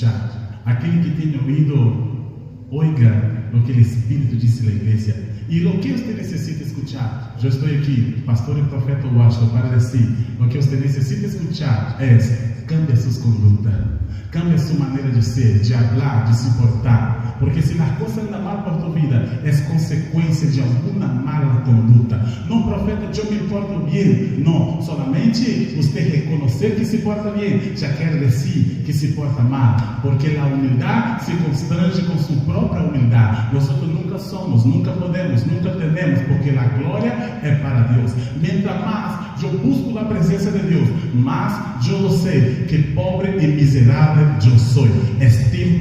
escuchar. Aquel que tiene oído, oiga lo que el Espíritu dice a la iglesia. Y lo que usted necesita escuchar, yo estoy aquí, pastor y profeta Washington, para decir, lo que usted necesita escuchar es, cambia sus conductas, cambia su manera de ser, de hablar, de se portar, porque si las cosas andan mal por tu vida, es consecuencia de alguna mala conducta. No, profeta, yo me porto bien, no, solamente usted reconocer que se porta bien, ya quiere decir que se porta mal, porque la humildad se constrange con su propia humildad. Nosotros nunca somos, nunca podemos, nunca tenemos, porque la gloria es para Dios. Mientras más yo busco la presencia de Dios, más yo lo sé que pobre y miserable yo soy. Es tiempo de